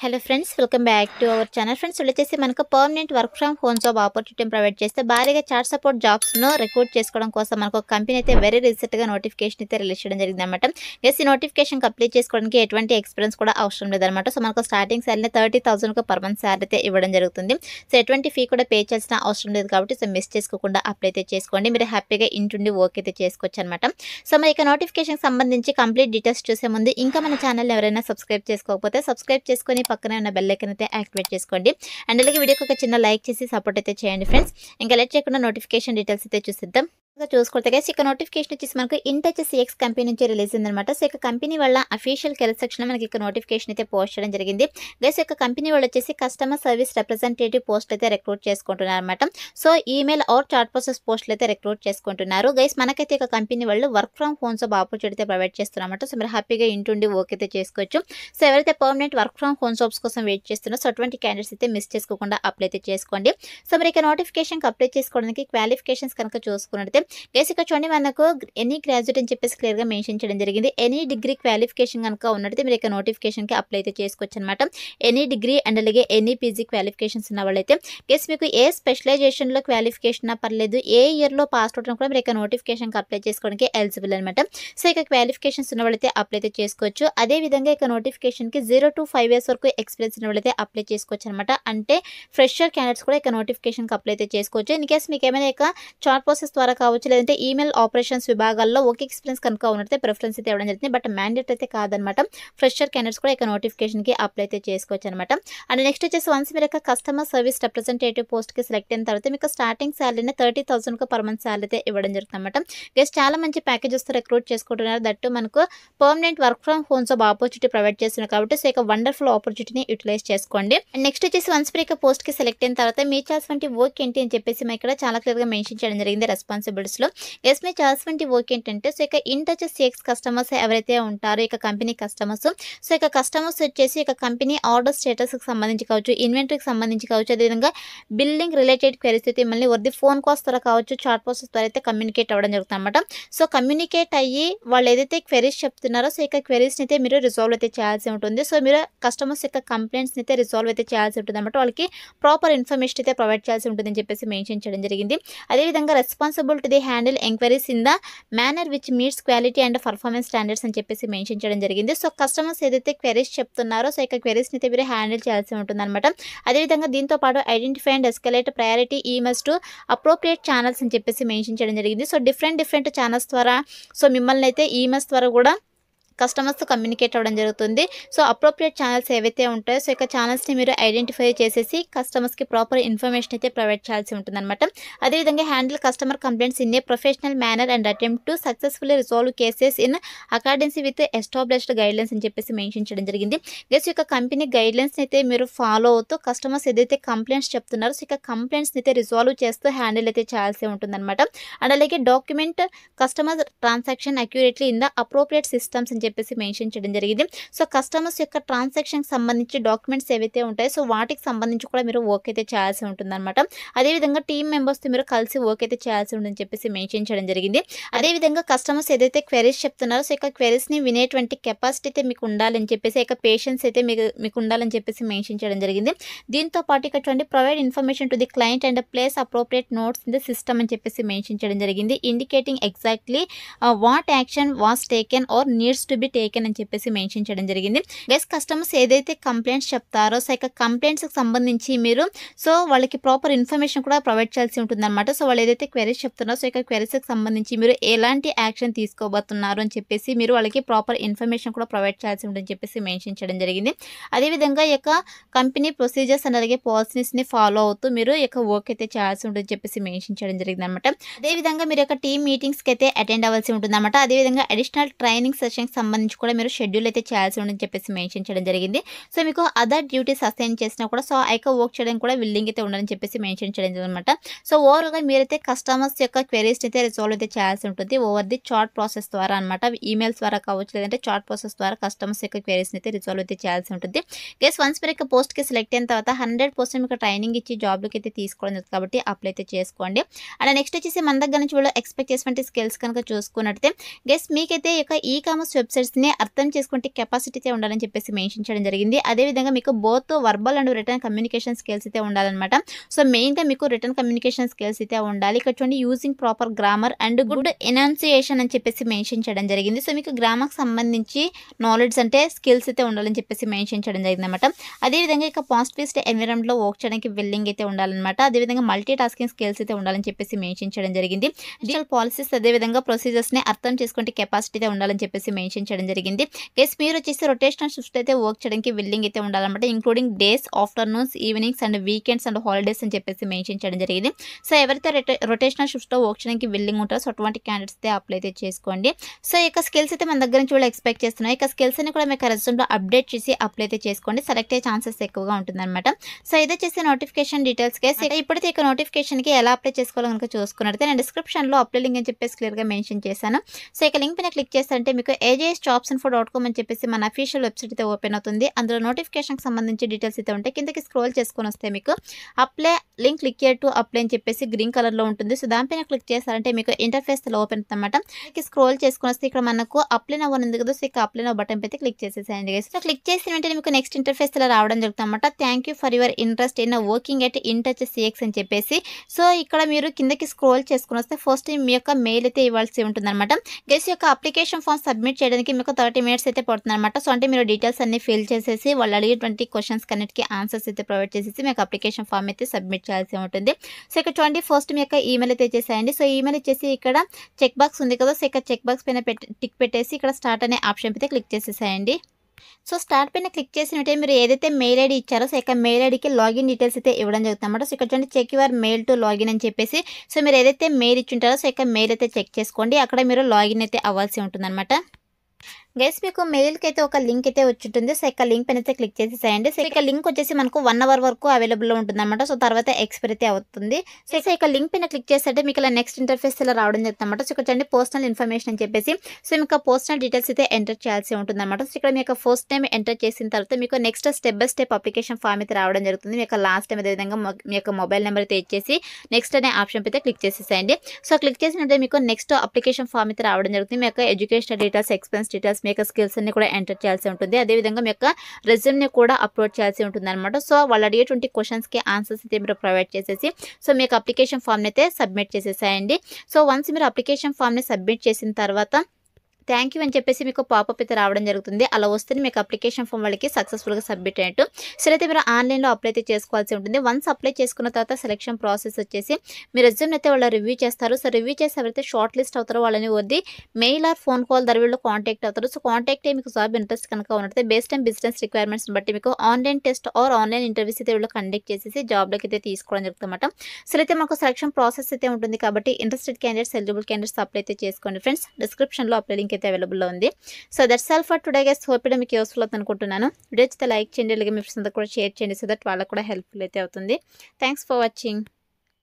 Hello friends, welcome back to our channel. Friends, వచ్చేసి మనకు permanent work from home job ఆపర్చునిటీని provide చేస్తే భారీగా చాట్ సపోర్ట్ జాబ్స్ను రిక్రూట్ చేసుకోవడం కోసం మనకు ఒక కంపెనీ అయితే వెరీ రీసెంట్గా నోటిఫికేషన్ అయితే రిలీజ్ చేయడం జరిగింది అనమాట. ఈ నోటిఫికేషన్ అప్లై చేసుకోవడానికి ఎటువంటి ఎక్స్పీరియన్స్ కూడా అవసరం లేదనమాట. సో మనకు starting salary 30,000 per month salary అయితే ఇవ్వడం జరుగుతుంది. సో ఎటువంటి ఫీ కూడా పే చేయాల్సిన అవసరం లేదు కాబట్టి సో మిస్ చేసుకోకుండా అప్లై అయితే చేసుకోండి. మీరు హ్యాపీగా ఇంటుండి వర్క్ అయితే చేసుకోవచ్చు అనమాట. సో మరి ఇక నోటిఫికేషన్ సంబంధించి కంప్లీట్ డీటెయిల్స్ చూసే ముందు ఇంకా మన ఛానల్ ఎవరైనా సబ్స్క్రైబ్ చేసుకోకపోతే సబ్స్క్రైబ్ చేసుకొని పక్కనే ఉన్న బెల్ ఐకాన్ అయితే యాక్టివేట్ చేసుకోండి. అండ్ అలాగే వీడియోకి ఒక చిన్న లైక్ చేసి సపోర్ట్ అయితే చేయండి ఫ్రెండ్స్. ఇంకా లేట్ చేయకుండా నోటిఫికేషన్ డీటెయిల్స్ అయితే చూసిద్దాం. చూసుకుంటే గైస్ ఇక నోటిఫికేషన్ వచ్చేసి మనకు ఇంటచ్ సిఎక్స్ కంపెనీ నుంచి రిలీజ్ అయిందనమాట. సో ఇక కంపెనీ వాళ్ళ అఫీషియల్ కెరీర్ సెక్షన్ మనకి ఇక నోటిఫికేషన్ అయితే పోస్ట్ చేయడం జరిగింది. గైస్ ఇక కంపెనీ వాళ్ళు వచ్చేసి కస్టమర్ సర్వీస్ రిప్రజెంటేటివ్ పోస్ట్ అయితే రిక్రూట్ చేసుకుంటున్నారు అనమాట. So email or chat process పోస్టులు అయితే రిక్రూట్ చేసుకుంటున్నారు. గైస్ మనకైతే ఇక కంపెనీ వాళ్ళు work from home job opportunity provide చేస్తున్నారన్నమాట. సో మీరు హ్యాపీగా ఇంటుండి వర్క్ అయితే చేసుకోవచ్చు. సో ఎవరైతే permanent work from home jobs కోసం వెయిట్ చేస్తున్నారో సో అటువంటి క్యాండిడేట్స్ అయితే మిస్ చేసుకోకుండా అప్లై అయితే చేసుకోండి. సో మరి ఇక నోటిఫికేషన్ అప్లై చేసుకోవడానికి క్వాలిఫికేషన్స్ కనుక చూసుకున్నట్లయితే గైస్ ఇక చూడండి మనకు ఎనీ గ్రాడ్యుయేట్ అని చెప్పేసి క్లియర్గా మెన్షన్ చేయడం జరిగింది. ఎనీ డిగ్రీ క్వాలిఫికేషన్ కనుక ఉన్నట్లయితే మీరు ఇక నోటిఫికేషన్కి అప్లై అయితే చేసుకోవచ్చు అనమాట. ఎనీ డిగ్రీ అండ్ అలాగే ఎనీ పీజీ క్వాలిఫికేషన్స్ ఉన్న వాళ్ళైతే గైస్ మీకు ఏ స్పెషలైజేషన్లో క్వాలిఫికేషన్ పర్లేదు, ఏ ఇయర్లో పాస్ అవుట్ కూడా మీరు ఇక నోటిఫికేషన్కి అప్లై చేసుకోవడానికి ఎలిజిబుల్ అనమాట. సో ఇక క్వాలిఫికేషన్స్ ఉన్న వాళ్ళైతే అప్లై అయితే చేసుకోవచ్చు. అదేవిధంగా ఇక నోటిఫికేషన్కి 0 to 5 years వరకు ఎక్స్పీరియన్స్ ఉన్న వాళ్ళైతే అప్లై చేసుకోవచ్చు అనమాట. అంటే ఫ్రెషర్ క్యాండిడేట్స్ కూడా ఇక నోటిఫికేషన్కి అప్లై అయితే చేసుకోవచ్చు. ఇన్ కేస్ మీకు ఏమైనా ఇక చాట్ ప్రాసెస్ ద్వారా కావచ్చు, లేదంటే ఈమెయిల్ ఆపరేషన్స్ విభాగాల్లో ఒక ఎక్స్పీరియన్స్ కనుక ఉన్నట్లయితే ప్రిఫరెన్స్ అయితే ఇవ్వడం జరుగుతుంది. బట్ మ్యాండేట్ అయితే కాదనమాట. ఫ్రెషర్ క్యాండిడేట్స్ కూడా ఇక నోటిఫికేషన్కి అప్లై అయితే చేసుకోవచ్చు అనమాట. అండ్ నెక్స్ట్ వచ్చేసి వన్స్ మీరు ఇక కస్టమర్ సర్వీస్ రిప్రజెంటేటివ్ పోస్ట్కి సెలెక్ట్ అయిన తర్వాత మీకు స్టార్టింగ్ శాలరీని 30,000 పర్ మంత్ శాలరీ అయితే ఇవ్వడం జరుగుతుంది అనమాట. గెస్ట్ చాలా మంచి ప్యాకేజెస్తో రిక్రూట్ చేసుకుంటున్నారు. దట్టు మనకు permanent work from home job opportunity provide చేస్తున్నారు కాబట్టి సో ఇక వండర్ఫుల్ ఆపర్చునిటీని యూటిలైజ్ చేసుకోండి. అండ్ నెక్స్ట్ వచ్చేసి వన్స్ మీరు ఇక పోస్ట్కి సెలెక్ట్ అయిన తర్వాత మీ చేయాల్సిన వర్క్ ఏంటి అని చెప్పేసి మేము ఇక్కడ చాలా క్లియర్గా మెన్షన్ చేయడం జరిగింది రెస్పాన్సిబిలిటీస్లో. ఎస్ మీ చేయాల్సిన వర్క్ ఏంటంటే సో ఇక ఇంటచ్ సిఎక్స్ కస్టమర్స్ ఎవరైతే ఉంటారో ఇక కంపెనీ కస్టమర్స్, సో ఇక కస్టమర్స్ వచ్చేసి ఇక కంపెనీ ఆర్డర్ స్టేటస్కి సంబంధించి కావచ్చు, ఇన్వెంటరీకి సంబంధించి కావచ్చు, అదేవిధంగా బిల్డింగ్ రిలేటెడ్ క్వెరీస్ అయితే మళ్ళీ వద్ద ఫోన్ కాల్స్ ద్వారా కావచ్చు, చాట్ ప్రాసెస్ ద్వారా అయితే కమ్యూనికేట్ అవ్వడం జరుగుతుంది అనమాట. సో కమ్యూనికేట్ అయ్యి వాళ్ళు ఏదైతే క్వెరీస్ చెప్తున్నారో సో ఇక క్వెరీస్ని అయితే మీరు రిజాల్వ్ అయితే చేయాల్సి ఉంటుంది. సో మీరు కస్టమర్స్ యొక్క కంప్లైంట్స్ని అయితే రిజాల్వ్ అయితే చేయాల్సి ఉంటుంది అనమాట. వాళ్ళకి ప్రాపర్ ఇన్ఫర్మేషన్ అయితే ప్రొవైడ్ చేయాల్సి ఉంటుందని చెప్పేసి మెన్షన్ చేయడం జరిగింది. అదేవిధంగా responsible to the handle enquiries in the manner which meets quality and performance standards అని చెప్పేసి మెన్షన్ చేయడం జరిగింది. సో కస్టమర్స్ ఏదైతే క్వెరీస్ చెప్తున్నారో సో ఇక క్వెరీస్ని అయితే మీరు హ్యాండిల్ చేయాల్సి ఉంటుంది అనమాట. అదేవిధంగా దీంతో పాటు identify and escalate priority emails to appropriate channels అని చెప్పేసి మెన్షన్ చేయడం జరిగింది. సో డిఫరెంట్ ఛానల్స్ ద్వారా సో మిమ్మల్ని అయితే ఈమెయిల్స్ ద్వారా కూడా కస్టమర్స్తో కమ్యూనికేట్ అవ్వడం జరుగుతుంది. సో అప్రోప్రియేట్ ఛానల్స్ ఏవైతే ఉంటాయో సో ఇక ఛానల్స్ని మీరు ఐడెంటిఫై చేసేసి కస్టమర్స్కి ప్రాపర్ ఇన్ఫర్మేషన్ అయితే ప్రొవైడ్ చేయాల్సి ఉంటుందన్నమాట. అదేవిధంగా handle customer complaints in a professional manner and attempt to successfully resolve cases in accordance with established guidelines అని చెప్పేసి మెన్షన్ చేయడం జరిగింది. గెస్ యొక్క కంపెనీ గైడ్లైన్స్ అయితే మీరు ఫాలో అవుతూ కస్టమర్స్ ఏదైతే కంప్లైంట్స్ చెప్తున్నారో సో ఇక కంప్లైంట్స్ని అయితే రిజాల్వ్ చేస్తూ హ్యాండిల్ అయితే చేయాల్సి ఉంటుందన్నమాట. అండ్ అలాగే document customer transaction accurately in the appropriate systems అని చెప్పేసి మెన్షన్ చేయడం జరిగింది. సో కస్టమర్స్ యొక్క ట్రాన్సాక్షన్కి సంబంధించి డాక్యుమెంట్స్ ఏవైతే ఉంటాయో సో వాటికి సంబంధించి కూడా మీరు వర్క్ అయితే చేయాల్సి ఉంటుందన్నమాట. అదేవిధంగా టీమ్ మెంబర్స్తో మీరు కలిసి వర్క్ అయితే చేయాల్సి ఉంటుందని చెప్పేసి మెన్షన్ చేయడం జరిగింది. అదేవిధంగా కస్టమర్స్ ఏదైతే క్వెరీస్ చెప్తున్నారో సో ఇక క్వెరీస్ని వినేటువంటి కెపాసిటీ అయితే మీకు ఉండాలని చెప్పేసి ఇక పేషెన్స్ అయితే మీకు ఉండాలని చెప్పేసి మెన్షన్ చేయడం జరిగింది. దీంతో పాటు ఇక్కడ చూడండి provide information to the client and place appropriate notes in the system అని చెప్పేసి మెన్షన్ చేయడం జరిగింది. Indicating exactly what action was taken or needs to be taken అని చెప్పేసి మెన్షన్ చేయడం జరిగింది. గైస్ కస్టమర్స్ ఏదైతే కంప్లైంట్స్ చెప్తారో సో ఇక కంప్లైంట్స్కి సంబంధించి మీరు సో వాళ్ళకి ప్రాపర్ ఇన్ఫర్మేషన్ కూడా ప్రొవైడ్ చేయాల్సి ఉంటుందన్నమాట. సో వాళ్ళు ఏదైతే క్వెరీస్ చెప్తున్నారో సో ఇక క్వెరీస్కి సంబంధించి మీరు ఎలాంటి యాక్షన్ తీసుకోబోతున్నారు అని చెప్పేసి మీరు వాళ్ళకి ప్రాపర్ ఇన్ఫర్మేషన్ కూడా ప్రొవైడ్ చేయాల్సి ఉంటుందని చెప్పేసి మెన్షన్ చేయడం జరిగింది. అదేవిధంగా ఈ యొక్క కంపెనీ ప్రొసీజర్స్ అండ్ అలాగే పాలసీస్ని ఫాలో అవుతూ మీరు ఈ యొక్క వర్క్ అయితే చేయాల్సి ఉంటుందని చెప్పేసి మెన్షన్ చేయడం జరిగింది అనమాట. అదేవిధంగా మీరు యొక్క టీమ్ మీటింగ్స్కి అయితే అటెండ్ అవ్వాల్సి ఉంటుందన్నమాట. అదేవిధంగా అడిషనల్ ట్రైనింగ్ సెషన్కి సంబంధించి కూడా మీరు షెడ్యూల్ అయితే చేయాల్సి ఉందని చెప్పేసి మెన్షన్ చేయడం జరిగింది. సో మీకు అదర్ డ్యూటీస్ అసైన్ చేసినా కూడా సో ఆ యొక్క వర్క్ చేయడానికి కూడా విల్లింగ్ అయితే ఉండాలని చెప్పేసి మెన్షన్ చేయడం జరిగింది అనమాట. సో ఓవర్గా మీరైతే కస్టమర్స్ యొక్క క్వెరీస్ని అయితే రిజాల్వ్ అయితే చేయాల్సి ఉంటుంది ఓవర్ ది చాట్ ప్రాసెస్ ద్వారా అనమాట. ఈమెయిల్స్ ద్వారా కావచ్చు, లేదంటే చాట్ ప్రాసెస్ ద్వారా కస్టమర్స్ యొక్క క్వెరీస్ని అయితే రిజాల్వ్ అయితే చేయాల్సి ఉంటుంది. గెస్ వన్స్ మీరు యొక్క పోస్ట్కి సెలెక్ట్ అయిన తర్వాత 100% మీకు ట్రైనింగ్ ఇచ్చి జాబ్లోకి అయితే తీసుకోవడం జరుగుతుంది కాబట్టి అప్లై అయితే చేసుకోండి. అండ్ నెక్స్ట్ వచ్చేసి మన దగ్గర నుంచి వాళ్ళు ఎక్స్పెక్ట్ చేసినటువంటి స్కిల్స్ కనుక చూసుకున్నట్టయితే గెస్ మీకైతే ఈ యొక్క ఈ కామర్స్ వెబ్సైట్ ప్రాసెస్ని అర్థం చేసుకుంటే కెపాసిటీ అయితే ఉండాలని చెప్పేసి మెన్షన్ చేయడం జరిగింది. అదేవిధంగా మీకు both verbal and return communication skills అయితే ఉండాలన్నమాట. సో మెయిన్గా మీకు రిటర్న్ కమ్యూనికేషన్ స్కిల్స్ అయితే ఉండాలి. ఇక్కడ చూడండి using proper grammar and good enunciation అని చెప్పేసి మెన్షన్ చేయడం జరిగింది. సో మీకు గ్రామర్కి సంబంధించి నాలెడ్జ్ అంటే స్కిల్స్ అయితే ఉండాలని చెప్పేసి మెన్షన్ చేయడం జరిగింది అనమాట. అదేవిధంగా ఇక పాజిటివ్ ఎన్విరాన్మెంట్లో వర్క్ చేయడానికి విల్లింగ్ అయితే ఉండాలన్నమాట. అదేవిధంగా మల్టీ టాస్కింగ్ స్కిల్స్ అయితే ఉండాలని చెప్పేసి మెన్షన్ చేయడం జరిగింది. డిజిటల్ పాలసీస్ అదేవిధంగా ప్రొసీజర్స్ని అర్థం చేసుకుంటే కెపాసిటీ అయితే ఉండాలని చెప్పేసి మెన్షన్ చేయడం జరిగింది. గైస్ మీరు వచ్చేసి రొటేషనల్ షిఫ్ట్ అయితే వర్క్ చేయడానికి విల్లింగ్ అయితే ఉండాలన్నమాట. Including days, afternoons, evenings and weekends and holidays అని చెప్పేసి మెన్షన్ చేయడం జరిగింది. సో ఎవరైతే రొటేషనల్ షిఫ్ట్లో వర్క్ చేయడానికి విల్లింగ్ ఉంటారో సో అటువంటి క్యాండిడేట్స్ అయితే అప్లై అయితే చేసుకోండి. సో ఇక స్కిల్స్ అయితే మన దగ్గర నుంచి కూడా ఎక్స్పెక్ట్ చేస్తున్నాయి. ఇక స్కిల్స్ అని కూడా మీకు రెజ్యూమ్లో అప్డేట్ చేసి అప్లై అయితే చేసుకోండి. సెలెక్ట్ అయ్యే ఛాన్సెస్ ఎక్కువగా ఉంటుందన్నమాట. సో ఇదే చేసే నోటిఫికేషన్ డీటెయిల్స్ గైస్. ఇప్పుడైతే ఇక నోటిఫికేషన్కి ఎలా అప్లై చేసుకోవాలో కనుక చూసుకున్నట్లయితే నేను డిస్క్రిప్షన్లో అప్లై లింక్ అని చెప్పేసి క్లియర్గా మెన్షన్ చేశాను. సో ఇక లింక్ పైన క్లిక్ చేస్తారంటే మీకు ajsjobsinfo.com అని చెప్పేసి మన అఫీషియల్ వెబ్సైట్ అయితే ఓపెన్ అవుతుంది. అందులో నోటిఫికేషన్కి సంబంధించి డీటెయిల్స్ అయితే ఉంటాయి. కిందకి స్క్రోల్ చేసుకొని వస్తే మీకు apply link click to apply అని చెప్పేసి గ్రీన్ కలర్లో ఉంటుంది. సో దానిపైన క్లిక్ చేస్తారంటే మీకు ఇంటర్ఫేస్ ఓపెన్ అవుతుంది అనమాట. స్క్రోల్ చేసుకొని వస్తే ఇక్కడ మనకు అప్లై నవ్ ఉంది కదా. సో ఇక అప్లై నవ్ బటన్ అయితే క్లిక్ చేసేసేయండి గైస్. సో క్లిక్ చేసిన వెంటనే మీకు నెక్స్ట్ ఇంటర్ఫేస్ ఇలా రావడం జరుగుతుంది అనమాట. Thank you for your interest in working at InTouch CX అని చెప్పేసి. సో ఇక్కడ మీరు కిందకి స్క్రోల్ చేసుకుని వస్తే ఫస్ట్ మీ యొక్క మెయిల్ అయితే ఇవ్వాల్సి ఉంటుంది అనమాట. గైస్ యొక్క అప్లికేషన్ ఫామ్ సబ్మిట్ చేయడానికి మీకు 30 minutes అయితే పడుతుంది అనమాట. సో అంటే మీరు డీటెయిల్స్ అన్ని ఫిల్ చేసేసి వాళ్ళు అడిగేటువంటి క్వశ్చన్స్ కన్నిటికీ ఆన్సర్స్ అయితే ప్రొవైడ్ చేసేసి మీకు అప్లికేషన్ ఫామ్ అయితే సబ్మిట్ చేయాల్సి ఉంటుంది. సో ఇక్కడ చూడండి ఫస్ట్ మీ యొక్క ఈమెయిల్ అయితే ఇచ్చేసేయండి. సో ఈమెయిల్ ఇచ్చేసి ఇక్కడ చెక్ బాక్స్ ఉంది కదా. సో ఇక్కడ చెక్ బాక్స్ పైన టిక్ పెట్టేసి ఇక్కడ స్టార్ట్ అనే ఆప్షన్ అయితే క్లిక్ చేసేసేయండి. సో స్టార్ట్ పైన క్లిక్ చేసినట్టే మీరు ఏదైతే మెయిల్ ఐడి ఇచ్చారో సో ఇక మెయిల్ ఐడికి లాగిన్ డీటెయిల్స్ అయితే ఇవ్వడం జరుగుతుంది అన్నమాట. సో ఇక్కడ చూడండి check your mail to login అని చెప్పేసి. సో మీరు ఏదైతే మెయిల్ ఇచ్చింటారో సో ఇక మెయిల్ అయితే చెక్ చేసుకోండి. అక్కడ మీరు లాగిన్ అయితే అవ్వాల్సి ఉంటుంది అనమాట. గైస్ మీకు మెయిల్కి అయితే ఒక లింక్ అయితే వచ్చి ఉంటుంది. సో ఇక లింక్ పైన అయితే క్లిక్ చేసేసేయండి. సో ఇక లింక్ వచ్చేసి మనకు 1 hour వరకు అవైలబుల్లో ఉంటుంది అనమాట. సో తర్వాత ఎక్స్పైర్ అయితే అవుతుంది. సో ఇక లింక్ పైన క్లిక్ చేస్తే మీకు ఇలా నెక్స్ట్ ఇంటర్ఫేస్ ఇలా రావడం జరుగుతుంది అనమాట. సో ఇక్కడ చూడండి పర్సనల్ ఇన్ఫర్మేషన్ అని చెప్పేసి. సో మీకు పర్సనల్ డీటెయిల్స్ అయితే ఎంటర్ చేయాల్సి ఉంటుంది అనమాట. సో ఇక్కడ మీకు ఫస్ట్ టైం ఎంటర్ చేసిన తర్వాత మీకు next step by step application form అయితే రావడం జరుగుతుంది. మీ యొక్క లాస్ట్ టైం అదేవిధంగా మీ యొక్క మొబైల్ నెంబర్ అయితే ఇచ్చేసి నెక్స్ట్ అనే ఆప్షన్ అయితే క్లిక్ చేసేసేయండి. సో క్లిక్ చేసినట్టే మీకు నెక్స్ట్ అప్లికేషన్ ఫామ్ అయితే రావడం జరుగుతుంది. మీ యొక్క ఎడ్యుకేషన్ డీటెయిల్స్, ఎక్స్పెన్స్ డీటెయిల్స్, మీ యొక్క స్కిల్స్ అన్ని కూడా ఎంటర్ చేయాల్సి ఉంటుంది. అదేవిధంగా మీ యొక్క రెజ్యూమ్ని కూడా అప్లోడ్ చేయాల్సి ఉంటుంది అనమాట. సో వాళ్ళు అడిగేటువంటి క్వశ్చన్స్కి ఆన్సర్స్ అయితే మీరు ప్రొవైడ్ చేసేసి సో మీకు అప్లికేషన్ ఫామ్ని అయితే సబ్మిట్ చేసేసేయండి. సో వన్స్ మీరు అప్లికేషన్ ఫామ్ని సబ్మిట్ చేసిన తర్వాత థ్యాంక్ యూ అని చెప్పేసి మీకు పాపప్ అయితే రావడం జరుగుతుంది. అలా వస్తే మీకు అప్లికేషన్ ఫామ్ వాళ్ళకి సక్సెస్ఫుల్గా సబ్మిట్ అయినట్టు. సో అయితే మీరు ఆన్లైన్లో అప్లై అయితే చేసుకోవాల్సి ఉంటుంది. వన్స్ అప్లై చేసుకున్న తర్వాత సెలెక్షన్ ప్రాసెస్ వచ్చేసి మీ రెజ్యూమ్ అయితే వాళ్ళు రివ్యూ చేస్తారు. సో రివ్యూ చేసి ఎవరైతే షార్ట్ లిస్ట్ అవుతారో వాళ్ళని వద్ది మెయిల్ ఆర్ ఫోన్ కాల్ ద్వారా వీళ్ళు కాంటాక్ట్ అవుతారు. సో కాంటాక్ట్ అయ్యి మీకు జాబ్ ఇంట్రెస్ట్ కనుక ఉన్నట్లయితే బేస్డ్ ఆన్ బిజినెస్ రిక్వైర్మెంట్స్ బట్టి మీకు online test or online interviews అయితే వీళ్ళు కండక్ట్ చేసేసి జాబ్లోకి అయితే తీసుకోవడం జరుగుతుంది అన్నమాట. సో అయితే మాకు సెలెక్షన్ ప్రాసెస్ అయితే ఉంటుంది కాబట్టి interested candidates, eligible candidates apply అయితే చేసుకోండి ఫ్రెండ్స్. డిస్క్రిప్షన్లో అప్లై లింక్ అయితే అవైలబుల్ ఉంది. So that's all for today guys. Hope మీకు యూస్ఫుల్ అవుతుంది అనుకుంటున్నాను. వీడియో అయితే లైక్ చేయండి, అలాగే మీ ఫ్రెండ్స్ అందరూ కూడా షేర్ చేయండి సో దట్ వాళ్ళకు కూడా హెల్ప్ఫుల్ అయితే అవుతుంది. Thanks for watching.